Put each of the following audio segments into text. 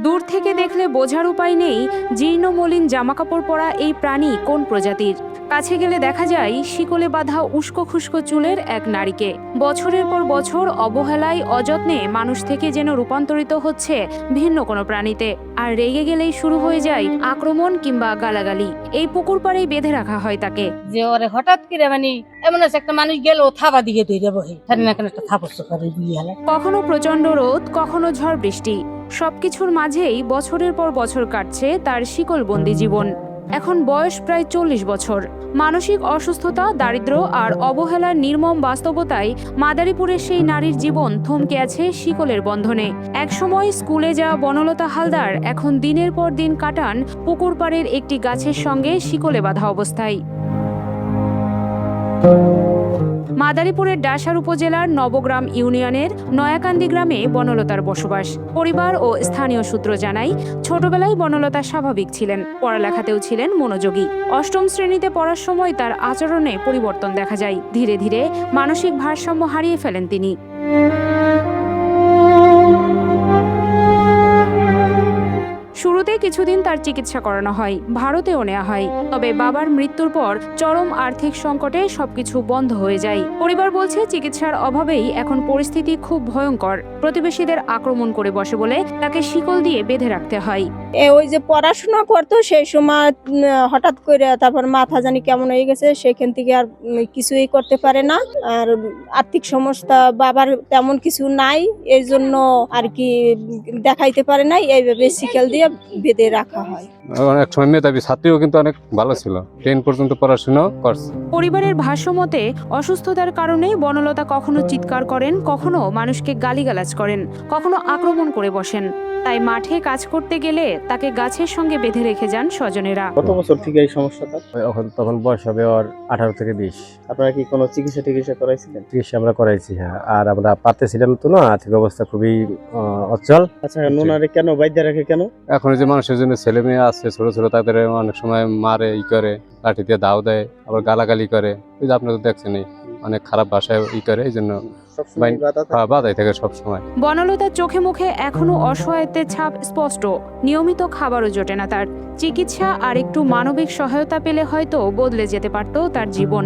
দূর থেকে দেখলে বোঝার উপায় নেই জীর্ণ মলিন জামাকাপড় পরা এই প্রাণী কোন প্রজাতির। কাছে গেলে দেখা যায় শিকলে বাঁধা উস্কো খুস্কো চুলের এক নারীকে। বছরের পর বছর অবহেলায় অযত্নে মানুষ থেকে যেন রূপান্তরিত হচ্ছে ভিন্ন কোনো প্রাণীতে। আর রেগে গেলেই শুরু হয়ে যায় আক্রমণ কিংবা গালাগালি। এই পুকুর পাড়েই বেঁধে রাখা হয় তাকে। যে ওরে হঠাৎ করে মানে এমন আছে একটা মানুষ গেল থাবা দিকে তৈরি বহে না কেন একটা থাপস করে দিয়ে হলে কখনো প্রচন্ড রোদ, কখনো ঝড় বৃষ্টি, সবকিছুর মাঝেই বছরের পর বছর কাটছে তার শিকলবন্দি জীবন। এখন বয়স প্রায় 40 বছর। মানসিক অসুস্থতা, দারিদ্র্য আর অবহেলার নির্মম বাস্তবতায় মাদারীপুরের সেই নারীর জীবন থমকে আছে শিকলের বন্ধনে। একসময় স্কুলে যাওয়া বনলতা হালদার এখন দিনের পর দিন কাটান পুকুর পাড়ের একটি গাছের সঙ্গে শিকলে বাঁধা অবস্থায়। মাদারীপুরের ডাসার উপজেলার নবগ্রাম ইউনিয়নের নয়াকান্দি গ্রামে বনলতার বসবাস। পরিবার ও স্থানীয় সূত্র জানায়, ছোটবেলায় বনলতা স্বাভাবিক ছিলেন, পড়ালেখাতেও ছিলেন মনোযোগী। অষ্টম শ্রেণীতে পড়ার সময় তার আচরণে পরিবর্তন দেখা যায়। ধীরে ধীরে মানসিক ভারসাম্য হারিয়ে ফেলেন তিনি। শুরুতে কিছুদিন তার চিকিৎসা করানো হয়, ভারতেও নেওয়া হয়। তবে বাবার মৃত্যুর পর চরম আর্থিক সংকটে সবকিছু বন্ধ হয়ে যায়। পরিবার বলছে চিকিৎসার অভাবেই এখন পরিস্থিতি খুব ভয়ঙ্কর। প্রতিবেশীদের আক্রমণ করে বসে বলে তাকে শিকল দিয়ে বেঁধে রাখতে হয়। ওই যে পড়াশোনা করতো সেই সময় হঠাৎ করে তারপর মাথা জানি কেমন হয়ে গেছে, সেখান থেকে আর কিছুই করতে পারে না। আর আর্থিক সমস্যা বাবার তেমন কিছু নাই, এই জন্য আর কি দেখাইতে পারে নাই, এইভাবে শিকল দিয়ে বেঁধে রাখা হয়। অনেক সময় মেধাবী ছাত্রীও কিন্তু অনেক ভালো ছিল, 10 পর্যন্ত পড়াশোনা করছে। পরিবারের ভাষ্যমতে অসুস্থতার কারণে বনলতা কখনো চিৎকার করেন, কখনো মানুষকে গালিগালাজ করেন, কখনো আক্রমণ করে বসেন। তাই মাঠে কাজ করতে গেলে তাকে গাছের সঙ্গে বেঁধে রেখে যান স্বজনেরা। কত বছর থেকে এই সমস্যাটা? তখন বয়স হবে ওর 18 থেকে 20। আপনারা কি কোনো চিকিৎসা করাইছিলেন? চিকিৎসা আমরা করাইছি, হ্যাঁ। আর আমরা পারতেছিলাম তো না, আর্থিক অবস্থা খুবই অচল। আচ্ছা, নোনারে কেন বাইদ্যা রাখে কেন? এখন যে মানুষের জন্য ছেলে মেয়ে আছে ছোট ছোট, তাদের অনেক সময় মারে, করে লাঠি দিয়ে দাও দেয়, আবার গালাগালি করে। ওই যে আপনারা দেখছেন অনেক খারাপ ভাষায় করে, এই জন্য বাধাই থাকে সব সময়। বনলতার চোখে মুখে এখনো অসহায়ত্বের ছাপ স্পষ্ট। নিয়মিত খাবারও জোটে না তার। চিকিৎসা আর একটু মানবিক সহায়তা পেলে হয়তো বদলে যেতে পারত তার জীবন।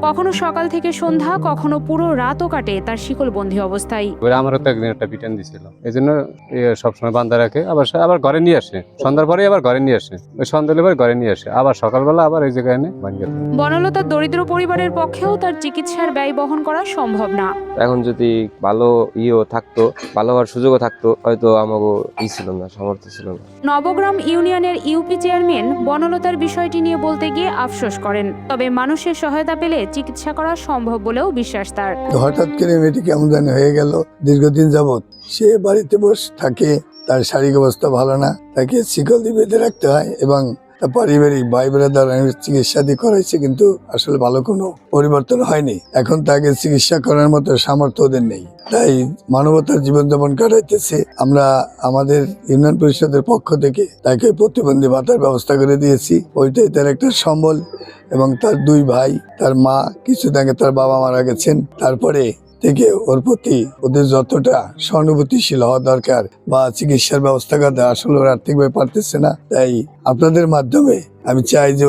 কখনো সকাল থেকে সন্ধ্যা, কখনো পুরো রাতও কাটে তার শিকলবন্দি অবস্থায়। আমারও তো একদিন একটা পিটান দিছিল, এই জন্য সবসময় বান্ধা রাখে। আবার ঘরে নিয়ে আসে, সন্ধ্যার পরে আবার ঘরে নিয়ে আসে, ওই সন্ধ্যার পরে ঘরে নিয়ে আসে, আবার সকালবেলা আবার এই জায়গায় এনে ভাঙিয়ে দেয়। বনলতার দরিদ্র পরিবারের পক্ষেও তার চিকিৎসার ব্যয় বহন করা সম্ভব না। এখন যদি ভালো থাকতো, ভালো হওয়ার সুযোগও থাকতো, হয়তো আমাকে ছিল না, সামর্থ্য ছিল না। নবগ্রাম ইউনিয়নের ইউপি চেয়ারম্যান বনলতার বিষয়টি নিয়ে বলতে গিয়ে আফসোস করেন। তবে মানুষের সহায়তা পেলে চিকিৎসা করা সম্ভব বলেও বিশ্বাস তার। হঠাৎ করে মেয়েটি কেমন জানি হয়ে গেল। দীর্ঘদিন যাবৎ সে বাড়িতে বসে থাকে, তার শারীরিক অবস্থা ভালো না, তাকে শিকল দিয়ে বেঁধে রাখতে হয় এবং পারিবারিক ভাই ব্রাদার চিকিৎসা দিয়ে করাইছে, কিন্তু আসলে ভালো কোনো পরিবর্তন হয়নি। এখন তাকে চিকিৎসা করার মতো সামর্থ্য ওদের নেই, তাই মানবতার জীবনযাপন কাটাইতেছে। আমরা আমাদের ইউনিয়ন পরিষদের পক্ষ থেকে তাকে প্রতিবন্ধী ভাতার ব্যবস্থা করে দিয়েছি। ওইটাই তার একটা সম্বল, এবং তার 2 ভাই, তার মা, কিছুদিন আগে তার বাবা মারা গেছেন। তারপরে থেকে ওর প্রতি ওদের যতটা সহানুভূতিশীল হওয়া দরকার বা চিকিৎসার ব্যবস্থা করতে, আসলে ওরা আর্থিকভাবে পারতেছে না। তাই আপনাদের মাধ্যমে আমি চাই যে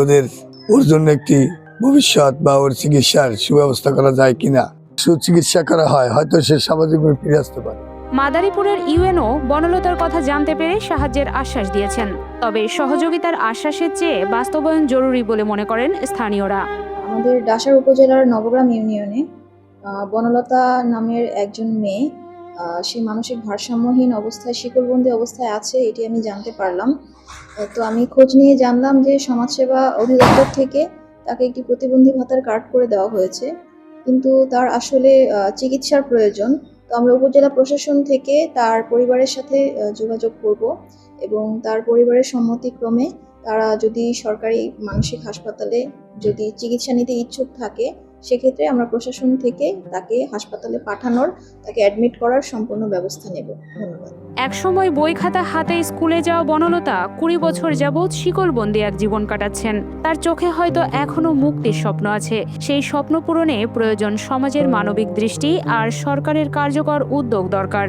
ওর জন্য একটি ভবিষ্যৎ বা ওর চিকিৎসার সুব্যবস্থা করা যায় কিনা। সুচিকিৎসা করা হয়, হয়তো সে স্বাভাবিকভাবে ফিরে আসতে পারে। মাদারীপুরের ইউএনও বনলতার কথা জানতে পেরে সাহায্যের আশ্বাস দিয়েছেন। তবে সহযোগিতার আশ্বাসের চেয়ে বাস্তবায়ন জরুরি বলে মনে করেন স্থানীয়রা। আমাদের ডাসার উপজেলার নবগ্রাম ইউনিয়নে বনলতা নামের একজন মেয়ে, সে মানসিক ভারসাম্যহীন অবস্থায়, শিকলবন্দি অবস্থায় আছে, এটি আমি জানতে পারলাম। তো আমি খোঁজ নিয়ে জানলাম যে সমাজসেবা অধিদপ্তর থেকে তাকে একটি প্রতিবন্ধী ভাতার কার্ড করে দেওয়া হয়েছে, কিন্তু তার আসলে চিকিৎসার প্রয়োজন। তো আমরা উপজেলা প্রশাসন থেকে তার পরিবারের সাথে যোগাযোগ করব এবং তার পরিবারের সম্মতিক্রমে তারা যদি সরকারি মানসিক হাসপাতালে যদি চিকিৎসা নিতে ইচ্ছুক থাকে, সেক্ষেত্রে আমরা প্রশাসন থেকে তাকে হাসপাতালে পাঠানোর, তাকে অ্যাডমিট করার সম্পূর্ণ ব্যবস্থা নেব। ধন্যবাদ। একসময় বই খাতা হাতে স্কুলে যাওয়া বনলতা 20 বছর যাবৎ শিকলবন্দি এক জীবন কাটাচ্ছেন। তার চোখে হয়তো এখনো মুক্তির স্বপ্ন আছে। সেই স্বপ্ন পূরণে প্রয়োজন সমাজের মানবিক দৃষ্টি আর সরকারের কার্যকর উদ্যোগ দরকার।